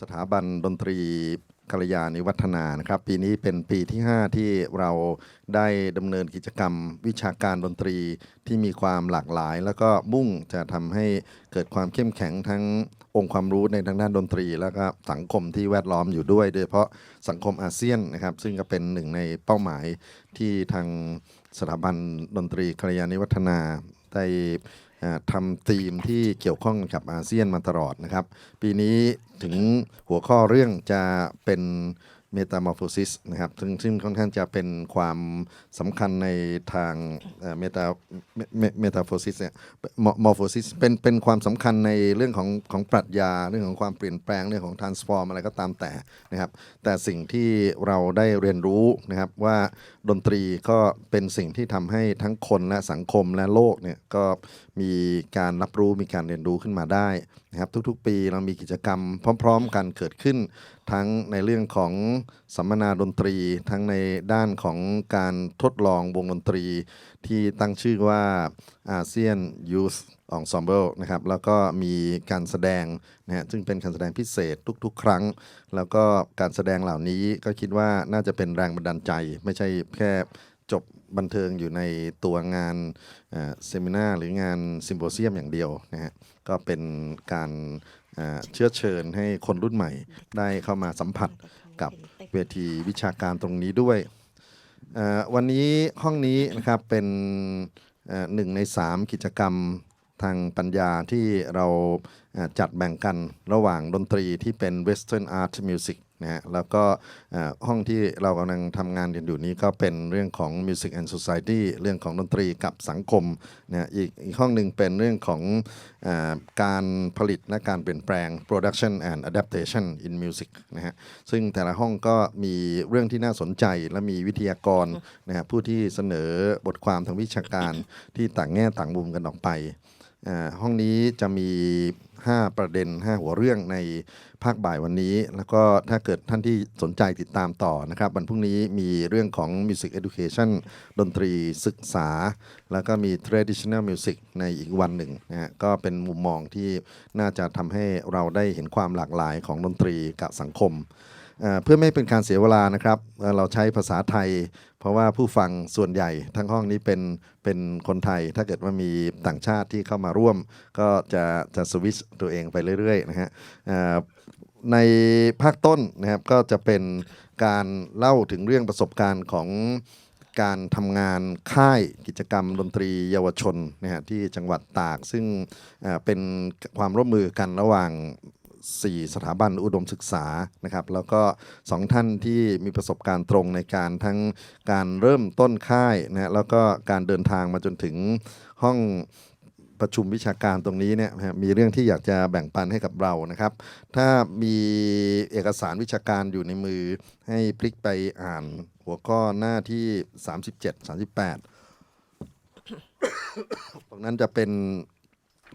สถาบันดนตรีกัลยาณิวัฒนานะครับปีนี้เป็นปีที่5ที่เราได้ดำเนินกิจกรรมวิชาการดนตรีที่มีความหลากหลายแล้วก็มุ่งจะทำให้เกิดความเข้มแข็งทั้งองค์ความรู้ในทางด้านดนตรีแล้วก็สังคมที่แวดล้อมอยู่ด้วยโดยเฉพาะสังคมอาเซียนนะครับซึ่งก็เป็นหนึ่งในเป้าหมายที่ทางสถาบันดนตรีกัลยาณิวัฒนาได้ทำธีมที่เกี่ยวข้องกับอาเซียนมาตลอดนะครับปีนี้ถึงหัวข้อเรื่องจะเป็น Metamorphosis นะครับซึ่งค่อนข้างจะเป็นความสำคัญในทางMetamorphosis เนี่ย Morphosis เป็นความสำคัญในเรื่องของปรัชญาเรื่องของความเปลี่ยนแปลงเรื่องของ transform อะไรก็ตามแต่นะครับแต่สิ่งที่เราได้เรียนรู้นะครับว่าดนตรีก็เป็นสิ่งที่ทำให้ทั้งคนและสังคมและโลกเนี่ยก็มีการรับรู้มีการเรียนรู้ขึ้นมาได้นะครับทุกๆปีเรามีกิจกรรมพร้อมๆกันเกิดขึ้นทั้งในเรื่องของสัมมนาดนตรีทั้งในด้านของการทดลองวงดนตรีที่ตั้งชื่อว่าอาเซียน Youth Ensemble นะครับแล้วก็มีการแสดงนะฮะซึ่งเป็นการแสดงพิเศษทุกๆครั้งแล้วก็การแสดงเหล่านี้ก็คิดว่าน่าจะเป็นแรงบันดาลใจไม่ใช่แค่จบบันเทิงอยู่ในตัวงานเซมินาหรืองานซิมโพเซียมอย่างเดียวนะฮะก็เป็นการเชื้อเชิญให้คนรุ่นใหม่ได้เข้ามาสัมผัสกับเวทีวิชาการตรงนี้ด้วยวันนี้ห้องนี้นะครับเป็น1 ใน 3กิจกรรมทางปัญญาที่เราจัดแบ่งกันระหว่างดนตรีที่เป็น Western Art Music นะฮะแล้วก็ห้องที่เรากำลังทำงานกันอยู่นี้ก็เป็นเรื่องของ Music and Society เรื่องของดนตรีกับสังคมนะอีกห้องหนึ่งเป็นเรื่องของการผลิตและการเปลี่ยนแปลง Production and Adaptation in Music นะฮะซึ่งแต่ละห้องก็มีเรื่องที่น่าสนใจและมีวิทยากรนะฮะผู้ที่เสนอบทความทางวิชาการที่ต่างแง่ต่างมุมกันออกไปห้องนี้จะมี5ประเด็น5หัวเรื่องในภาคบ่ายวันนี้แล้วก็ถ้าเกิดท่านที่สนใจติดตามต่อนะครับวันพรุ่งนี้มีเรื่องของ Music Education ดนตรีศึกษาแล้วก็มี Traditional Music ในอีกวันหนึ่งนะฮะก็เป็นมุมมองที่น่าจะทำให้เราได้เห็นความหลากหลายของดนตรีกับสังคมเพื่อไม่เป็นการเสียเวลานะครับเราใช้ภาษาไทยเพราะว่าผู้ฟังส่วนใหญ่ทั้งห้องนี้เป็นคนไทยถ้าเกิดว่ามีต่างชาติที่เข้ามาร่วมก็จะสวิตช์ตัวเองไปเรื่อยๆนะฮะในภาคต้นนะครับก็จะเป็นการเล่าถึงเรื่องประสบการณ์ของการทำงานค่ายกิจกรรมดนตรีเยาวชนนะฮะที่จังหวัดตากซึ่งเป็นความร่วมมือกันระหว่าง4 สถาบันอุดมศึกษานะครับแล้วก็2 ท่านที่มีประสบการณ์ตรงในการทั้งการเริ่มต้นค่ายนะแล้วก็การเดินทางมาจนถึงห้องประชุมวิชาการตรงนี้เนี่ยมีเรื่องที่อยากจะแบ่งปันให้กับเรานะครับถ้ามีเอกสารวิชาการอยู่ในมือให้พลิกไปอ่านหัวข้อหน้าที่37-38ตรงนั้นจะเป็น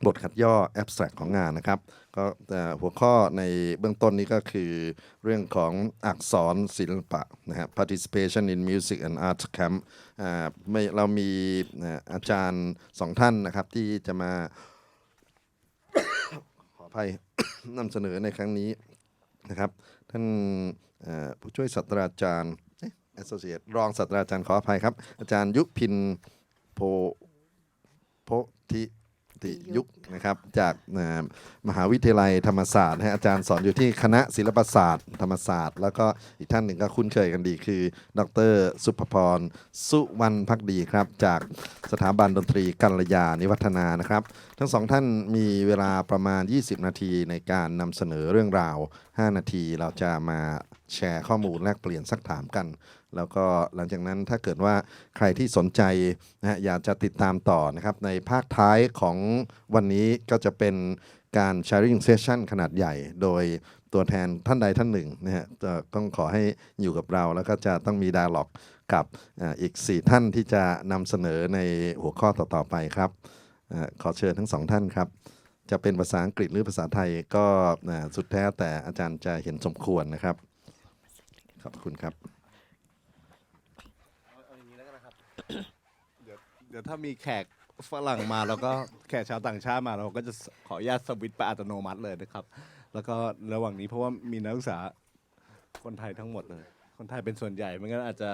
บทขัดย่อ abstract ของงานนะครับก็หัวข้อในเบื้องต้นนี้ก็คือเรื่องของอักษรศิลปะนะฮะ participation in music and art camp เรามีอาจารย์2 ท่านนะครับที่จะมา ขออภัย นำเสนอในครั้งนี้นะครับท่านผู้ช่วยศาสตราจารย์associate รองศาสตราจารย์ขออภัยครับอาจารย์ยุพินโพธิยุคนะครับจากมหาวิทยาลัยธรรมศาสตร์อาจารย์สอนอยู่ที่คณะศิลปศาสตร์ธรรมศาสตร์แล้วก็อีกท่านหนึ่งก็คุ้นเคยกันดีคือดร.สุภพรสุวรรณภักดีครับจากสถาบันดนตรีกัลยาณิวัฒนานะครับทั้ง2 ท่านมีเวลาประมาณ20 นาทีในการนำเสนอเรื่องราว5 นาทีเราจะมาแชร์ข้อมูลแลกเปลี่ยนซักถามกันแล้วก็หลังจากนั้นถ้าเกิดว่าใครที่สนใจนะอยากจะติดตามต่อนะครับในภาคท้ายของวันนี้ก็จะเป็นการ sharing session ขนาดใหญ่โดยตัวแทนท่านใดท่านหนึ่งนะฮะต้องขอให้อยู่กับเราแล้วก็จะต้องมี dialog กับอีก4 ท่านที่จะนำเสนอในหัวข้อต่อๆไปครับขอเชิญทั้ง2 ท่านครับจะเป็นภาษาอังกฤษหรือภาษาไทยก็สุดแท้แต่อาจารย์จะเห็นสมควรนะครับขอบคุณครับเดี๋ยวถ้ามีแขกฝรั่งมาแล้วก็แขกชาวต่างชาติมาเราก็จะขออนุญาตสวิตช์ไปอัตโนมัติเลยนะครับ แล้วก็ระหว่างนี้เพราะว่ามีนักศึกษาคนไทยทั้งหมดเลยคนไทยเป็นส่วนใหญ่มันก็อาจจะ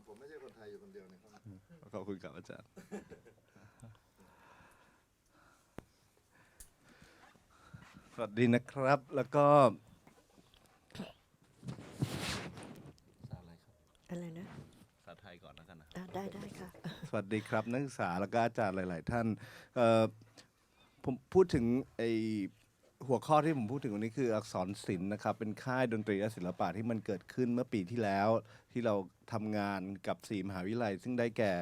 ผมไม่ใช่คนไทยอยู่คนเดียวนะครับ ขอบคุณครับอาจารย์สวัสดีนะครับแล้วก็อะไรนะ ภาษาไทยก่อนแล้วกันนะ ได้ค่ะ สวัสดีครับนักศึกษาแล้วก็อาจารย์หลาย ๆ ท่านผมพูดถึงหัวข้อที่ผมพูดถึงวันนี้คืออักษรศิลป์นะครับเป็นค่ายดนตรีและศิลปะที่มันเกิดขึ้นเมื่อปีที่แล้วที่เราทำงานกับ4มหาวิทยาลัยซึ่งได้แก่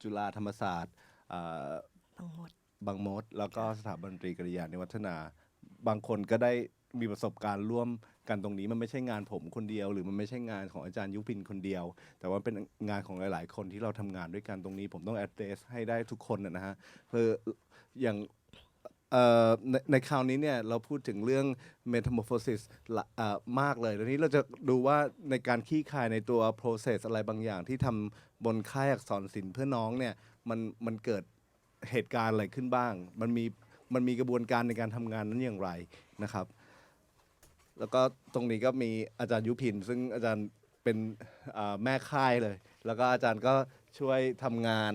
จุฬาธรรมศาสตร์บางมดแล้วก็สถาบันดนตรีกริยานิวัฒนาบางคนก็ได้มีประสบการณ์ร่วมกันตรงนี้มันไม่ใช่งานผมคนเดียวหรือมันไม่ใช่งานของอาจารย์ยุพินคนเดียวแต่ว่าเป็นงานของหลาย ๆ คนที่เราทำงานด้วยกันตรงนี้ผมต้อง address ให้ได้ทุกคนนะฮะเพื่ออย่างในคราวนี้เนี่ยเราพูดถึงเรื่อง metamorphosis มากเลยทีนี้เราจะดูว่าในการขี้คายในตัว process อะไรบางอย่างที่ทำบนค่ายอักษรศิลป์เพื่อน้องเนี่ยมันเกิดเหตุการณ์อะไรขึ้นบ้างมันมีกระบวนการในการทำงานนั้นอย่างไรนะครับแล้วก็ตรงนี้ก็มีอาจารย์ยุพินซึ่งอาจารย์เป็นแม่ค่ายเลยแล้วก็อาจารย์ก็ช่วยทำงาน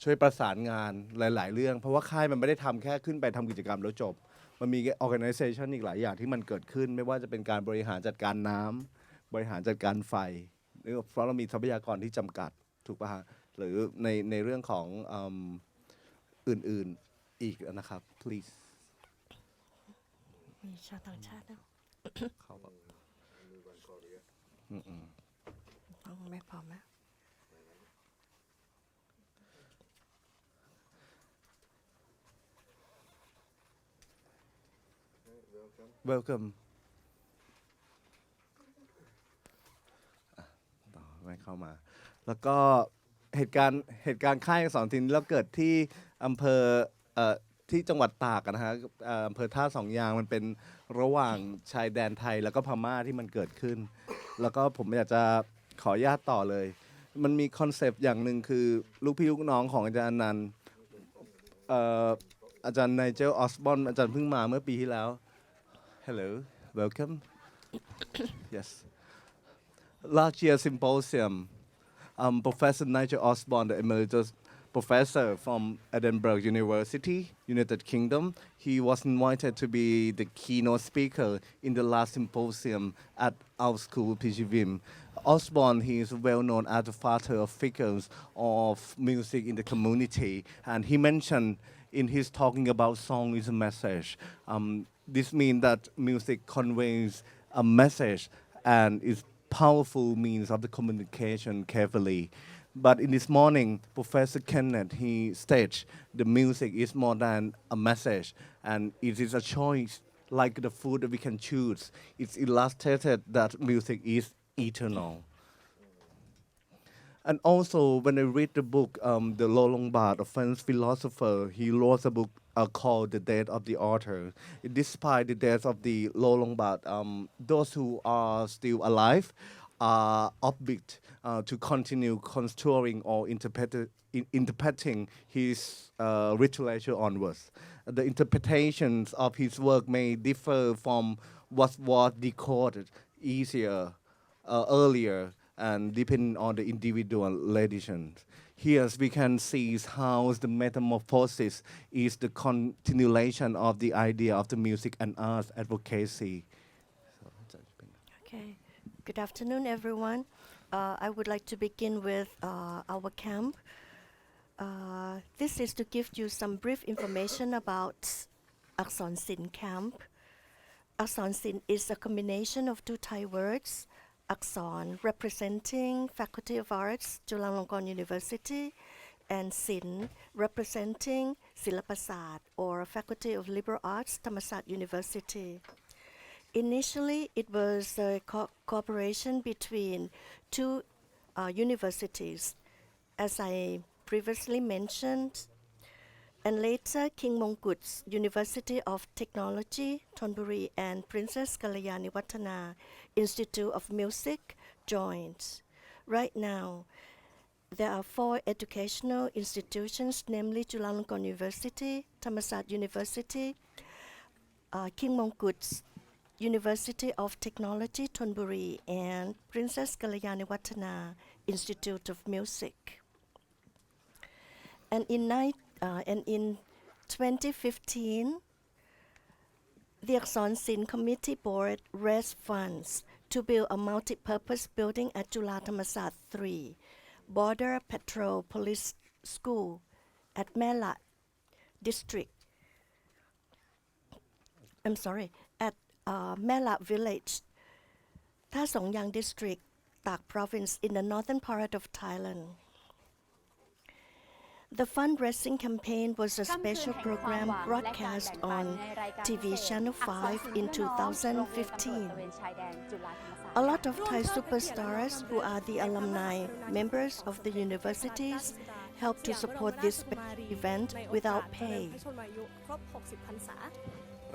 ช่วยประสานงานหลาย ๆ เรื่องเพราะว่าค่ายมันไม่ได้ทำแค่ขึ้นไปทำกิจกรรมแล้วจบมันมี organization อีกหลายอย่างที่มันเกิดขึ้นไม่ว่าจะเป็นการบริหารจัดการน้ำบริหารจัดการไฟเพราะเรามีทรัพยากรที่จำกัดถูกป่ะฮะหรือในเรื่องของอื่น ๆ อีกนะครับ please มีชาวต่างชาตินะเขาแบบต้องไม่พอไหมwelcome ต่อไม่เข้ามาแล้วก็เหตุการณ์ค่ายอักษรศิลป์แล้วเกิดที่อำเภอที่จังหวัดตากนะฮะอำเภอท่าสองยางมันเป็นระหว่างชายแดนไทยแล้วก็พม่าที่มันเกิดขึ้นแล้วก็ผมอยากจะขออนุญาตต่อเลยมันมีคอนเซปต์อย่างหนึ่งคือลูกพี่ลูกน้องของอาจารย์นันอาจารย์ไนเจลออสบอนอาจารย์เพิ่งมาเมื่อปีที่แล้ว Hello welcome yes last year symposium Professor Nigel Osborne, the emeritus professor from Edinburgh University, United Kingdom, he was invited to be the keynote speaker in the last symposium at our school, PGVIM. Osborne, he is well known as the father of figures of music in the community, and he mentioned in his talking about song is a message. This means that music conveys a message and is powerful means of the communication carefully. But in this morning, Professor Kenneth, he stated the music is more than a message and it is a choice like the food that we can choose. It's illustrated that music is eternal. And also, when I read the book, the Lo Lombard, a French philosopher, he wrote a book called The Death of the Author. Despite the death of the Lo Lombard, those who are still alive are upbeat to continue construing or interpreting his literature onwards. The interpretations of his work may differ from what was decoded earlier, and depending on the individual editions. Here we can see how the metamorphosis is the continuation of the idea of the music and arts advocacy. Okay. Good afternoon, everyone. I would like to begin with our camp. This is to give you some brief information about Akson Sin Camp. Akson Sin is a combination of two Thai words, Akson representing Faculty of Arts, Chulalongkorn University, and Sin representing Silapasat or Faculty of Liberal Arts, Thammasat University. Initially, it was a cooperation between two universities, as I previously mentioned, and later King Mongkut's University of Technology, Thonburi, and Princess Kalayani Watana Institute of Music joined. Right now, there are 4 educational institutions, namely Chulalongkorn University, Thammasat University, King Mongkut's University of Technology, Thonburi, and Princess Kalyaniwattana Institute of Music. And in 2015, the Akson Sin Committee Board raised funds to build a multi-purpose building at Chula Thammasat 3, Border Patrol Police School at Mela District. I'm sorry, at Mela Village, Tha Song District, Tak Province in the northern part of Thailand. The fundraising campaign was a special program broadcast on TV Channel 5 in 2015. A lot of Thai superstars who are the alumni members of the universities helped to support this event without pay.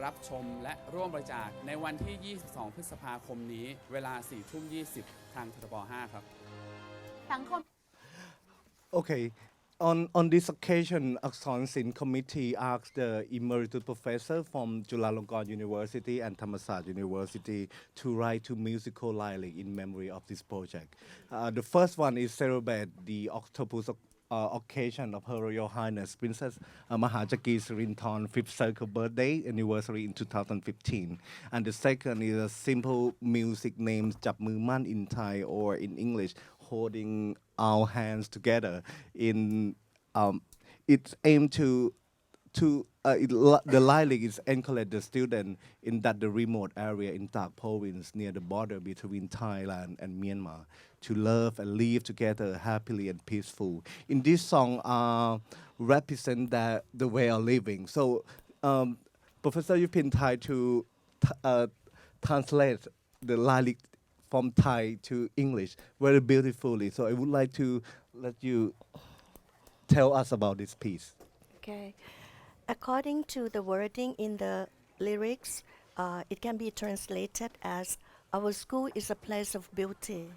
รับชมและร่วมบริจาคในวันที่ 22 พฤษภาคมนี้ เวลา 4:20 ทางททบ 5 ครับ Okay. On this occasion, Akson Sin Committee asked the emeritus professor from Chulalongkorn University and Thammasat University to write 2 musical lyrics in memory of this project. The first one is celebrate the octopus occasion of Her Royal Highness Princess Mahajaki Sirinthorn 5th Circle birthday anniversary in 2015. And the second is a simple music named Japมือมั่น in Thai or in English, holding our hands together. It's aimed the lyric is encourage the student in that the remote area in Tak province near the border between Thailand and Myanmar to love and live together happily and peaceful. In this song, represent that the way of living. So, Professor Yupin tried to translate the lyric from Thai to English very beautifully. So I would like to let you tell us about this piece. Okay. According to the wording in the lyrics, it can be translated as, our school is a place of beauty.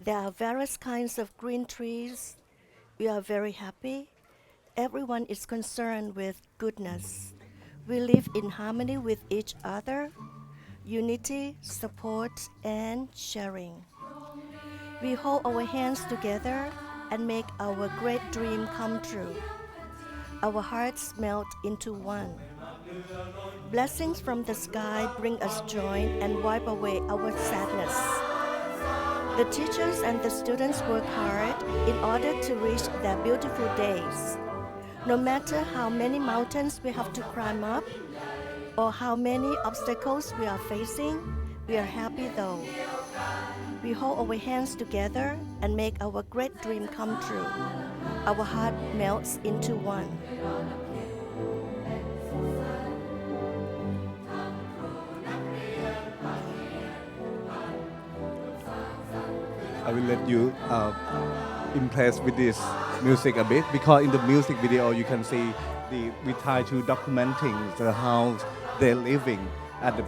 There are various kinds of green trees. We are very happy. Everyone is concerned with goodness. We live in harmony with each other, unity, support, and sharing. We hold our hands together and make our great dream come true. Our hearts melt into one. Blessings from the sky bring us joy and wipe away our sadness. The teachers and the students work hard in order to reach their beautiful days. No matter how many mountains we have to climb up or how many obstacles we are facing, we are happy though. We hold our hands together and make our great dream come true. Our heart melts into one. I will let you impressed with this music a bit because in the music video you can see we try to documenting the how they're living at the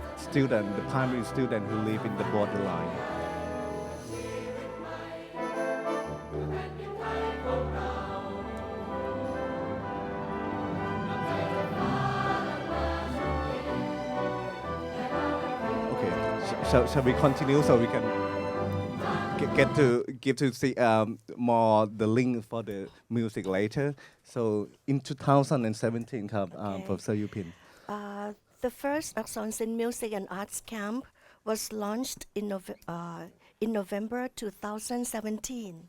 primary student who live in the borderline. Okay, shall we continue so we can get to see more the link for the music later. So in 2017, Professor Yupin. The first Akson Sin Music and Arts Camp was launched in November 2017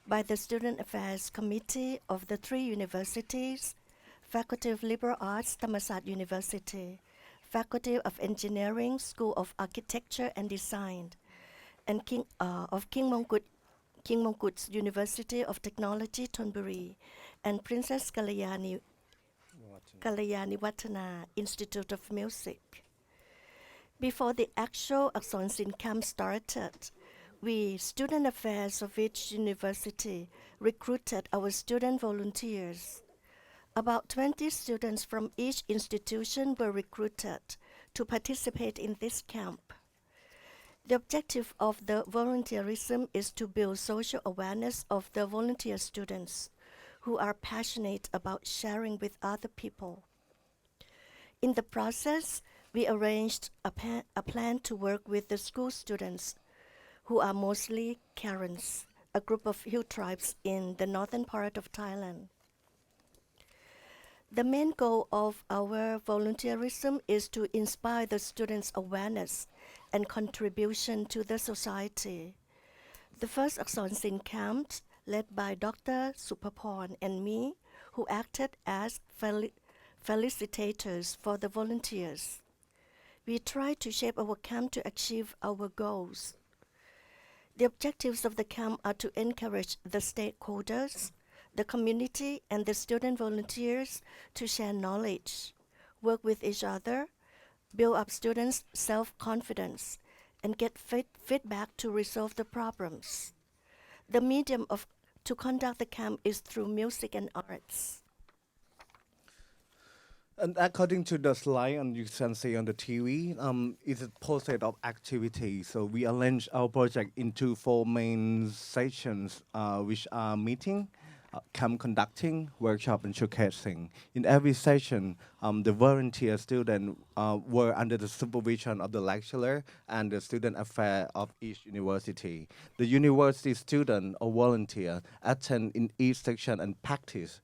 by the Student Affairs Committee of the 3 universities, Faculty of Liberal Arts, Thammasat University, Faculty of Engineering, School of Architecture and Design, and King Mongkut's University of Technology, Thonburi, and Princess Kalyaniwattana Institute of Music. Before the actual Akson Sin camp started, we, Student Affairs of each university, recruited our student volunteers. About 20 students from each institution were recruited to participate in this camp. The objective of the volunteerism is to build social awareness of the volunteer students who are passionate about sharing with other people. In the process, we arranged a plan to work with the school students, who are mostly Karens, a group of hill tribes in the northern part of Thailand. The main goal of our volunteerism is to inspire the students' awareness and contribution to the society. The first Akson Sin camp, led by Dr. Suppabhorn and me, who acted as felicitators for the volunteers. We tried to shape our camp to achieve our goals. The objectives of the camp are to encourage the stakeholders, the community, and the student volunteers to share knowledge, work with each other, build up students' self-confidence, and get feedback to resolve the problems. The medium to conduct the camp is through music and arts. And according to the slide, and you can see on the TV, it's a process of activity. So we arrange our project into 4 main sections, which are meeting, camp conducting, workshop, and showcasing. In every session, the volunteer students were under the supervision of the lecturer and the student affair of each university. The university student or volunteer attend in each section and practice.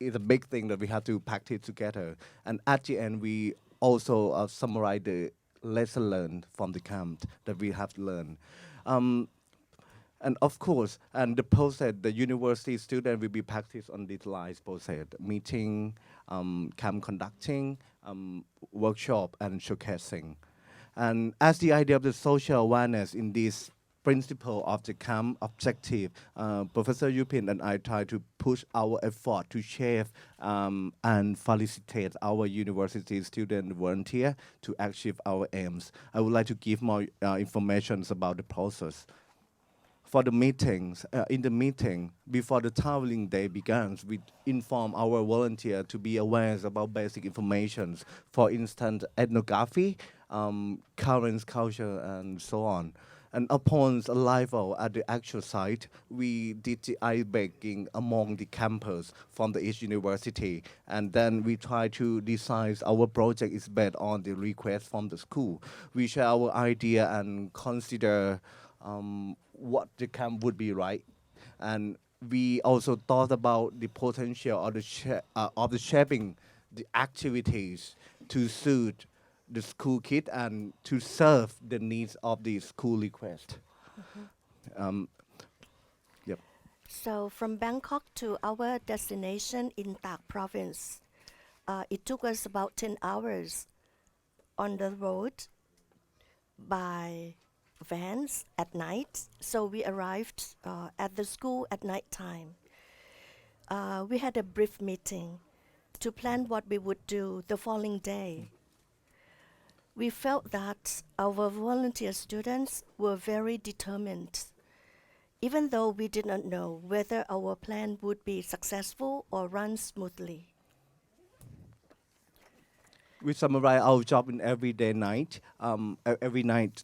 Is a big thing that we have to practice together. And at the end, we also summarize the lesson learned from the camp that we have learned. And of course, and the process, the university student will be practiced on this lines process: meeting, camp conducting, workshop, and showcasing. And as the idea of the social awareness in this principle of the camp objective, Professor Yupin and I try to push our effort to shape and felicitate our university student volunteer to achieve our aims. I would like to give more information about the process. For the meetings, in the meeting, before the traveling day begins, we inform our volunteer to be aware about basic information. For instance, ethnography, current culture, and so on. And upon arrival at the actual site, we did the ice breaking among the campers from the each university. And then we try to decide our project is based on the request from the school. We share our idea and consider what the camp would be right. And we also thought about the potential of the shaping the activities to suit the school kid and to serve the needs of the school request. Yep. So from Bangkok to our destination in Tak province, it took us about 10 hours on the road by vans at night. So we arrived at the school at night time. We had a brief meeting to plan what we would do the following day. We felt that our volunteer students were very determined, even though we did not know whether our plan would be successful or run smoothly. We summarize our job in every night,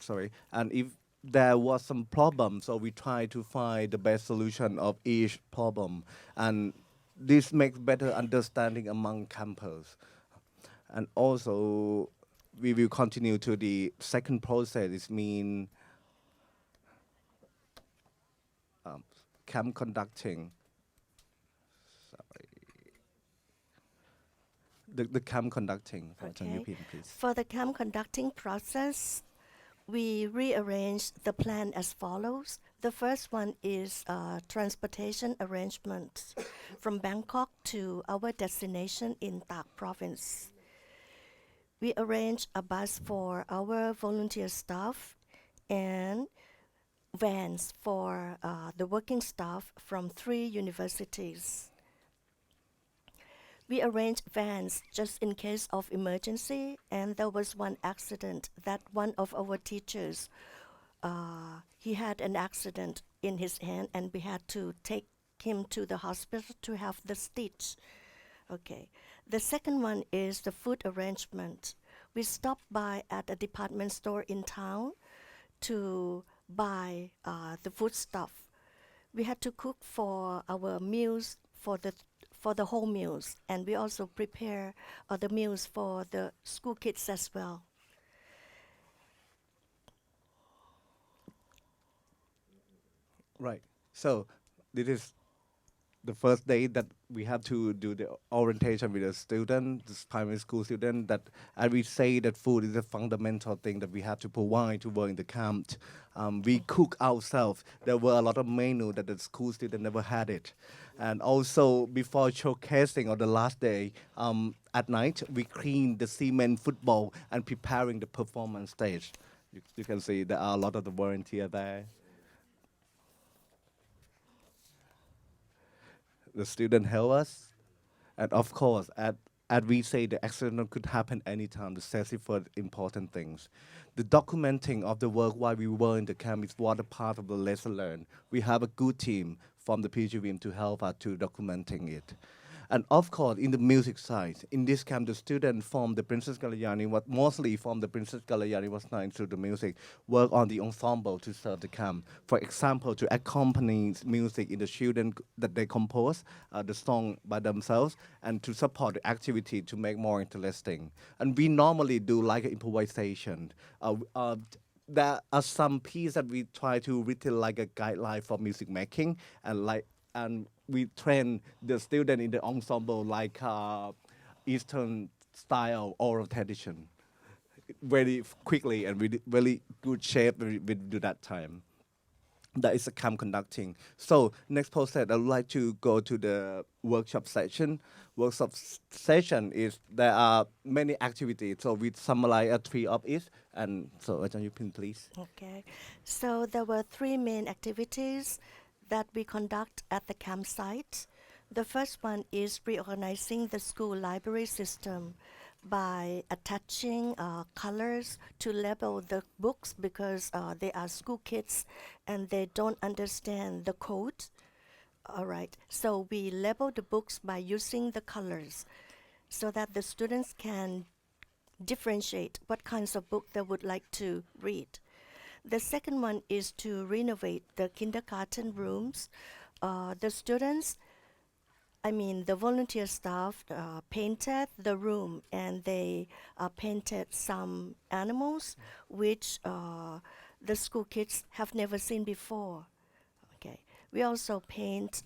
sorry. And if there was some problem, so we try to find the best solution of each problem. And this makes better understanding among campers. And also, we will continue to the second process. It means camp conducting. Sorry. The camp conducting. Can you repeat, please? For the camp conducting process, we rearranged the plan as follows. The first one is transportation arrangements from Bangkok to our destination in Tak province. We arranged a bus for our volunteer staff and vans for the working staff from 3 universities. We arranged vans just in case of emergency, and there was one accident that one of our teachers, he had an accident in his hand and we had to take him to the hospital to have the stitch. Okay. The second one is the food arrangement. we stopped by at a department store in town to buy the food stuff. We had to cook for our meals for the whole meals, and we also prepare the meals for the school kids as well. Right. So this is the first day that we have to do the orientation with the student, this primary school student, that I will say that food is a fundamental thing that we have to provide to work in the camp. We cook ourselves. There were a lot of menu that the school student never had it. And also before showcasing on the last day, at night, we clean the cement football and preparing the performance stage. You can see there are a lot of the volunteer there. The student help us, and of course, as we say, the accident could happen anytime. The safety for important things. The documenting of the work while we were in the camp is what a part of the lesson learned. We have a good team from the PGVM to help us to documenting it. And of course, in the music side, in this camp, the student from the Princess Kalyani, what mostly from the Princess Kalyani was not into the music, work on the ensemble to serve the camp. For example, to accompany music in the children that they compose the song by themselves, and to support the activity to make more interesting. And we normally do like improvisation. There are some pieces that we try to written like a guideline for music making, and we train the student in the ensemble like Eastern style oral tradition very quickly and with very good shape we do that time. That is a camp conducting. So next process, I would like to go to the workshop session. Workshop session is there are many activities. So we summarize three of it. And so Ajahn Yupin, please. Okay, so there were three main activities that we conduct at the campsite. The first one is reorganizing the school library system by attaching colors to label the books because they are school kids and they don't understand the code. All right, so we label the books by using the colors so that the students can differentiate what kinds of book they would like to read. The second one is to renovate the kindergarten rooms. The students, the volunteer staff painted the room and they painted some animals which the school kids have never seen before. Okay. We also paint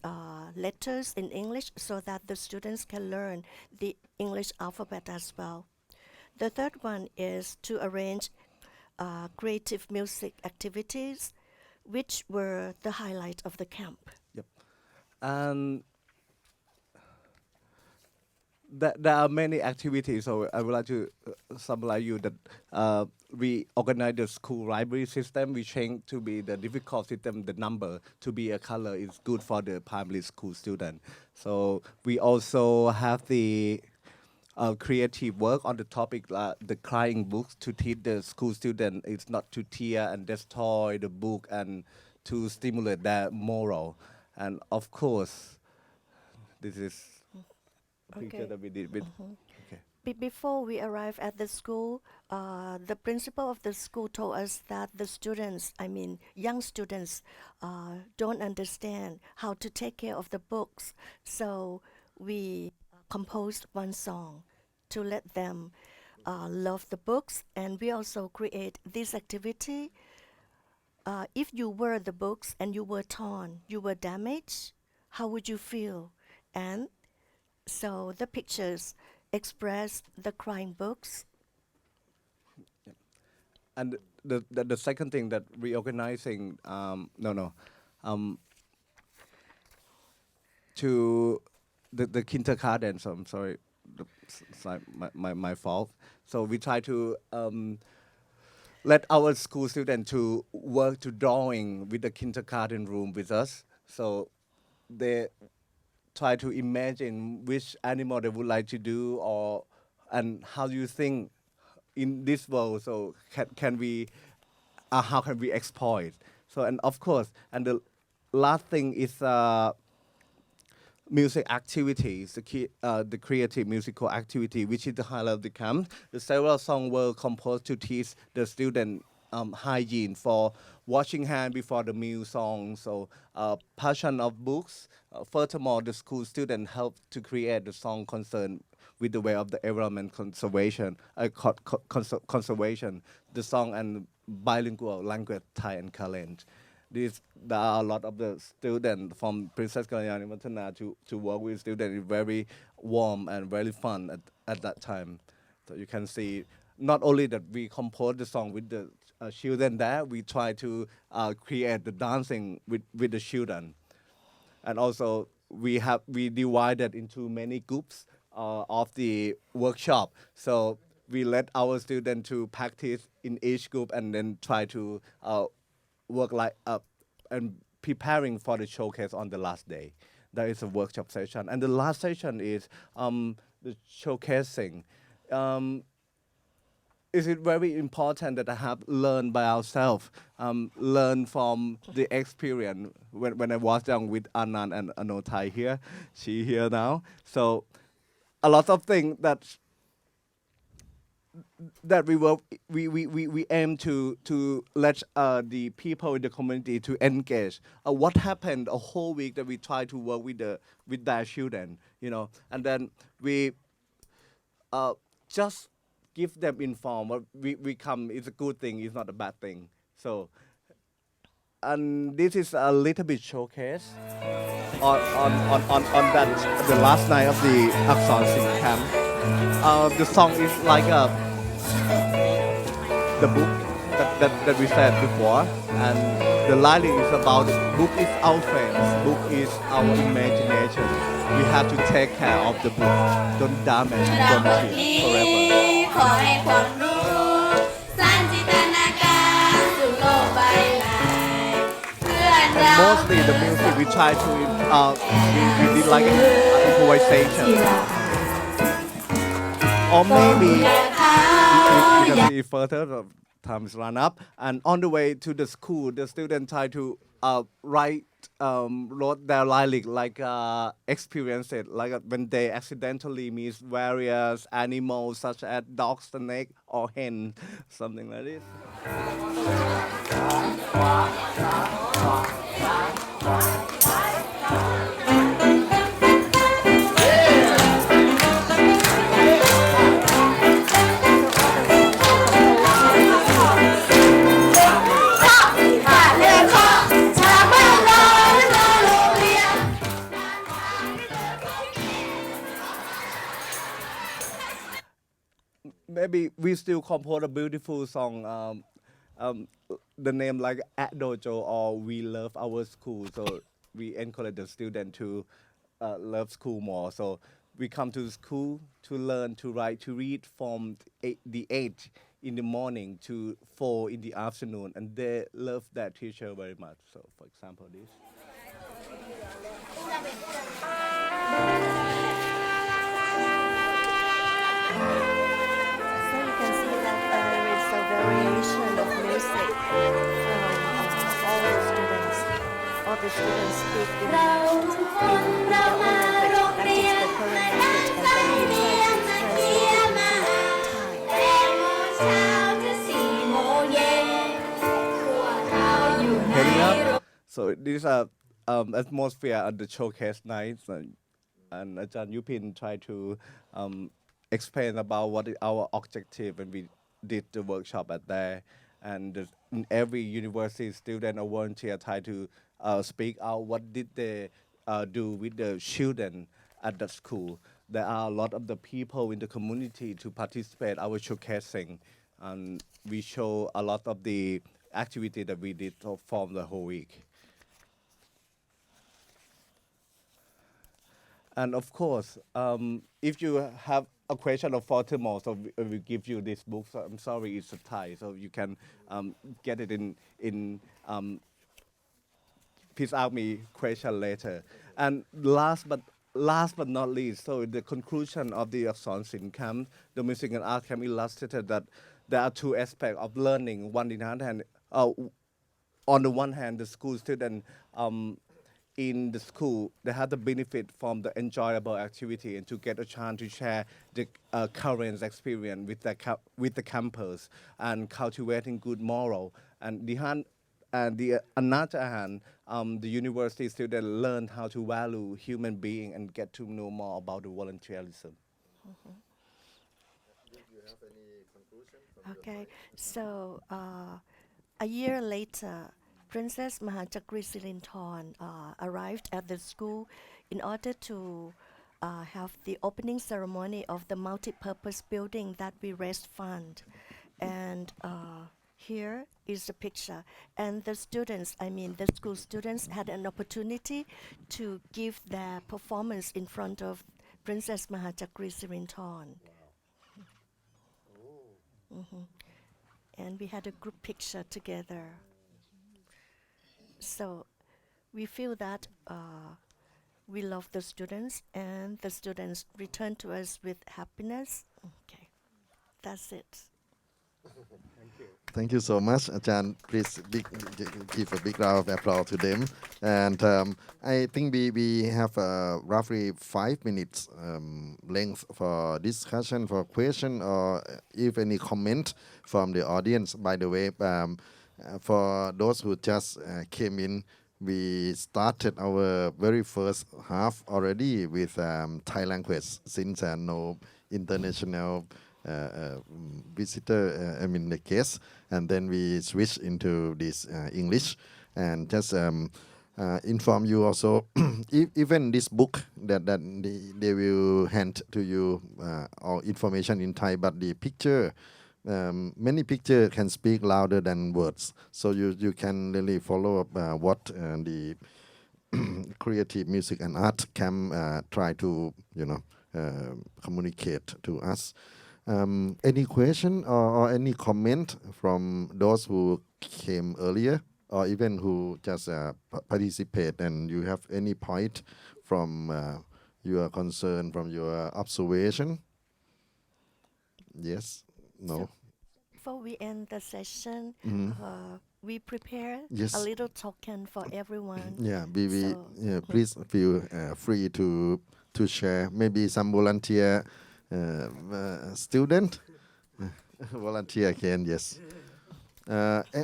letters in English so that the students can learn the English alphabet as well. The third one is to arrange creative music activities, which were the highlight of the camp. Yep. And there are many activities, so I would like to summarize you that we organize the school library system. We change to be the difficult system, the number to be a color is good for the primary school student. So we also have the creative work on the topic, the crying books to teach the school student it's not to tear and destroy the book and to stimulate their moral. And of course, this is a picture Okay. that we did with. Okay. Before we arrived at the school, the principal of the school told us that the students, young students, don't understand how to take care of the books. So we composed one song to let them love the books, and we also create this activity. If you were the books and you were torn, you were damaged, how would you feel? And so the pictures express the crying books. And the second thing that reorganizing, to the kindergarten. So I'm sorry, it's like my fault. So we try to let our school students to work to drawing with the kindergarten room with us. So they try to imagine which animal they would like to do, and how do you think in this world. So can we, how can we exploit? So and of course, and the last thing is music activities, the creative musical activity, which is the highlight of the camp. The several songs were composed to teach the student hygiene for washing hand before the meal song. So passion of books. Furthermore, the school student helped to create the song concerned with the way of the environment conservation, the song and bilingual language Thai and current. There are a lot of the students from Princess Kalyani Matana to work with students. It's very warm and very fun at that time. So you can see not only that we compose the song with the children there, we try to create the dancing with the children. And also we divided into many groups of the workshop. So we let our students to practice in each group and then try to work and preparing for the showcase on the last day. There is a workshop session, and the last session is the showcasing. Is it very important that I have learned by ourselves, learn from the experience when I was young with Anand and Anotai here, she here now. So a lot of things that we aim to let the people in the community to engage. What happened a whole week that we try to work with their children, and then we just give them inform. What we come is a good thing, it's not a bad thing. So, and this is a little bit showcase on that the last night of the Akson Sing camp. The song is like the book that we said before, and the lyric is about book is our friends, book is our imagination. We have to take care of the book. Don't damage, don't kill forever. ขอให้ความรู้สร้างจินตนาการสู่โลกใบใหม่เพื่อน And เรา mostly the music we try to we did like an improvisation. Or maybe you can see further, the time is run up. And on the way to the school, the students try to wrote their lyric like experience it, like when they accidentally meet various animals such as dog, snake, or hen, something like this. Maybe we still compose a beautiful song. The name like at dojo or we love our school. So we encourage the student to love school more. So we come to school to learn to write, to read from the 8 in the morning to 4 in the afternoon, and they love that teacher very much. So for example, this. So you can see that there is a variation of music from all the students. All the students speak in เราทุกคนเรา their มา own โรง language, เรีย น that is the ที่ Korean มา language, เยี่ย and ม then we มา try to แต่โมเช้าจะ4 โมงเย็นพวกเราอยู่ใน So this is atmosphere at the showcase night, and Ajahn Yupin tried to explain about what is our objective when we did the workshop at there, and in every university student or volunteer tried to speak out what did they do with the children at the school. There are a lot of the people in the community to participate our showcasing, and we show a lot of the activity that we did for the whole week. And of course, if you have a question or furthermore, so we give you this book. So I'm sorry, it's a Thai, so you can get it in. Please ask me question later. And last but not least, so the conclusion of the Akson Sin camp, the music and art camp illustrated that there are 2 aspects of learning. One in hand, on the one hand, the school student in the school, they have the benefit from the enjoyable activity and to get a chance to share the current experience with the campus and cultivating good moral. And another hand, the university students learn how to value human being and get to know more about the volunteerism. Okay, so a year later, Princess Mahachakri Sirinthorn arrived at the school in order to have the opening ceremony of the multi-purpose building that we raised fund. And here is the picture. And the students, I mean the school students, had an opportunity to give their performance in front of Princess Mahachakri Sirinthorn. And we had a group picture together. So we feel that we love the students and the students return to us with happiness. Okay, that's it. Thank you so much, Ajahn. Please give a big round of applause to them. And I think we have roughly 5 minutes length for discussion, for question, or if any comment from the audience. By the way, for those who just came in, we started our very first half already with Thai language since no international visitor, I mean the guest, and then we switch into this English, and just inform you also, even this book that they will hand to you all information in Thai, but the picture, many picture can speak louder than words, so you can really follow up what the creative music and art camp try to communicate to us. Any question or any comment from those who came earlier, or even who just participate, and you have any point from your concern, from your observation? Yes? No? Before we end the session, we prepare Yes. a little token for everyone. Yeah, So- please feel free to share. Maybe some volunteer student, volunteer again. Yes.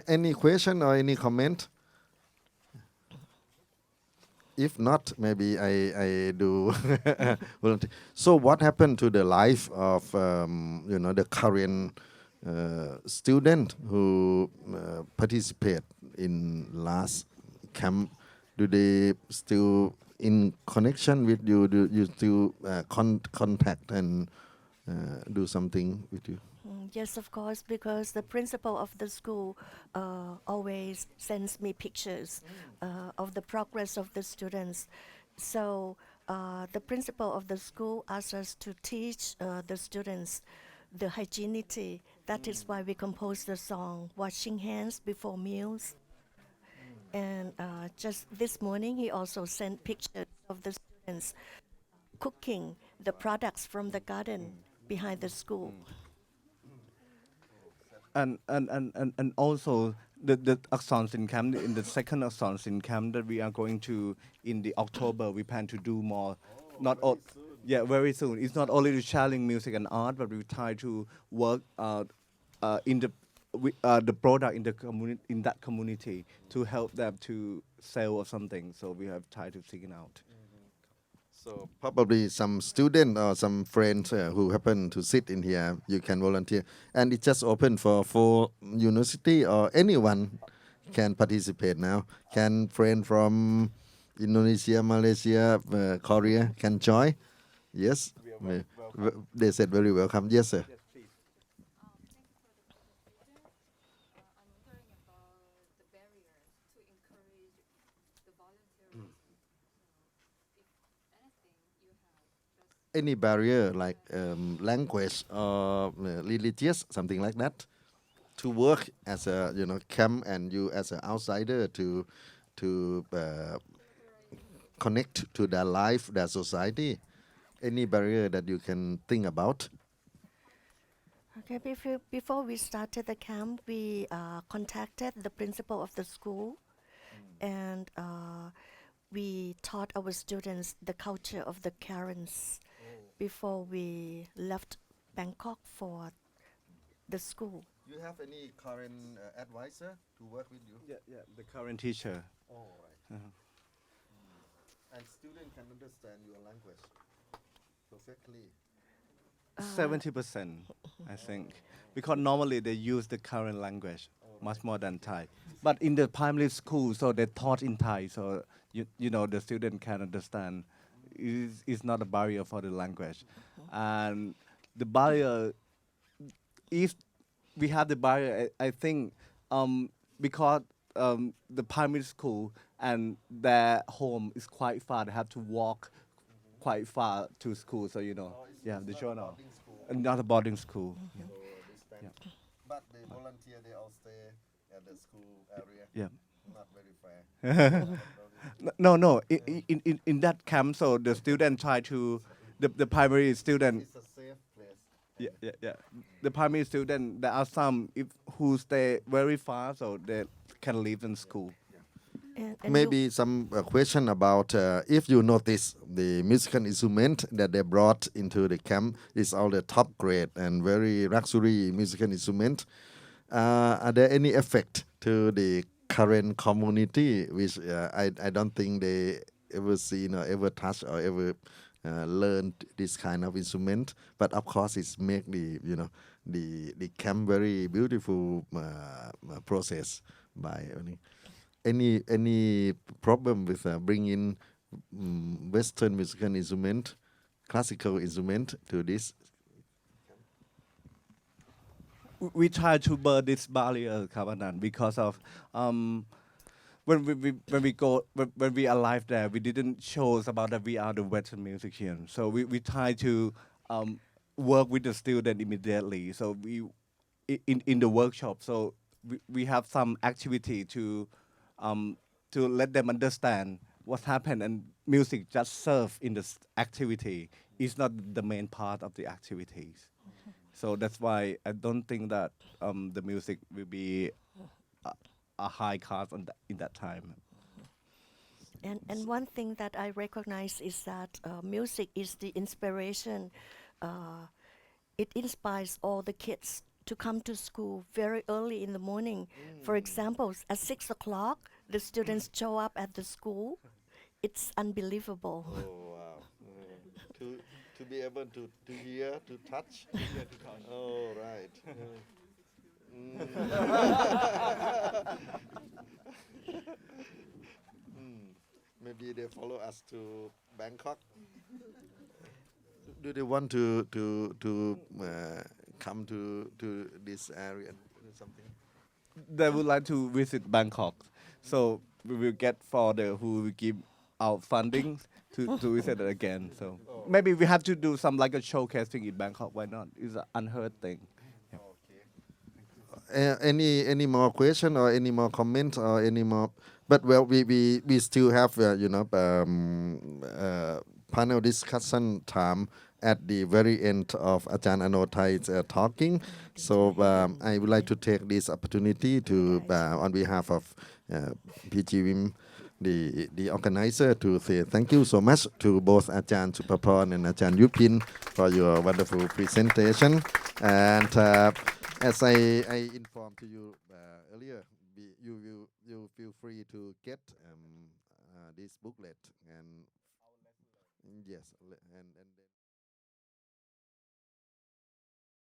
Any question or any comment? If not, maybe I do volunteer. So, what happened to the life of the current student who participate in last camp? Do they still in connection with you? Do you still contact and do something with you? Yes, of course, because the principal of the school always sends me pictures of the progress of the students. So the principal of the school asks us to teach the students the hygienity. That is why we compose the song "Washing Hands Before Meals." And just this morning, he also sent pictures of the students cooking the products from the garden behind the school. And also the Akson camp, in the second Akson camp that we are going to in the October, we plan to do more. Not all, yeah, very soon. It's not only to challenge music and art, but we try to work in the product in the in that community to help them to sell or something. So we have tried to seek it out. So probably some student or some friends who happen to sit in here, you can volunteer, and it's just open for university, or anyone can participate now. Can friend from Indonesia, Malaysia, Korea can join? Yes, they said very welcome. Yes, sir. Any barrier like language or religious, something like that, to work as a camp, and you as an outsider to connect to their life, their society. Any barrier that you can think about? Okay, before we started the camp, we contacted the principal of the school, and we taught our students the culture of the Karens before we left Bangkok for the school. You have any current advisor to work with you? Yeah, the current teacher. Oh, right. And student can understand your language perfectly. 70%, I think, because normally they use the current language much more than Thai. But in the primary school, so they taught in Thai, so you know the student can understand. It's not a barrier for the language, and the barrier, if we have the barrier, I think because the primary school and their home is quite far, they have to walk quite far to school. So yeah, the journal, and not a boarding school. Yeah. But the volunteer, they all stay at the school area. Yeah. Not very fair. No. In that camp, so the student try to the primary student. It's a safe place. Yeah. The primary student, there are some who stay very far, so they can live in school. And Maybe some question about if you notice the musical instrument that they brought into the camp is all the top grade and very luxury musical instrument. Are there any effect to the current community, which I don't think they ever seen or ever touch or ever learned this kind of instrument? But of course, it's make the camp very beautiful process by any problem with bringing Western musical instrument, classical instrument to this? We try to burn this barrier, Kavanan, because of when we alive there, we didn't show about that we are the Western musicians. So we try to work with the student immediately. So in the workshop, so we have some activity to let them understand what happened, and music just serve in this activity. It's not the main part of the activities. So that's why I don't think that the music will be a high cost in that time. And one thing that I recognize is that music is the inspiration. It inspires all the kids to come to school very early in the morning. For example, at 6 o'clock, the students show up at the school. It's unbelievable. Oh wow! To be able to hear, to touch. Oh right. Maybe they follow us to Bangkok. Do they want to come to this area and do something? They would like to visit Bangkok, so we will get for the who will give out funding to visit it again. So maybe we have to do some like a showcasing in Bangkok. Why not? It's an unheard thing. Any more question or any more comment or any more? But well, we still have panel discussion time at the very end of Ajahn Anothai's talking. So I would like to take this opportunity to, on behalf of PGWIM, the organizer, to say thank you so much to both Ajahn Suppabhorn and Ajahn Yupin for your wonderful presentation. And as I informed to you earlier, you feel free to get this booklet and yes, and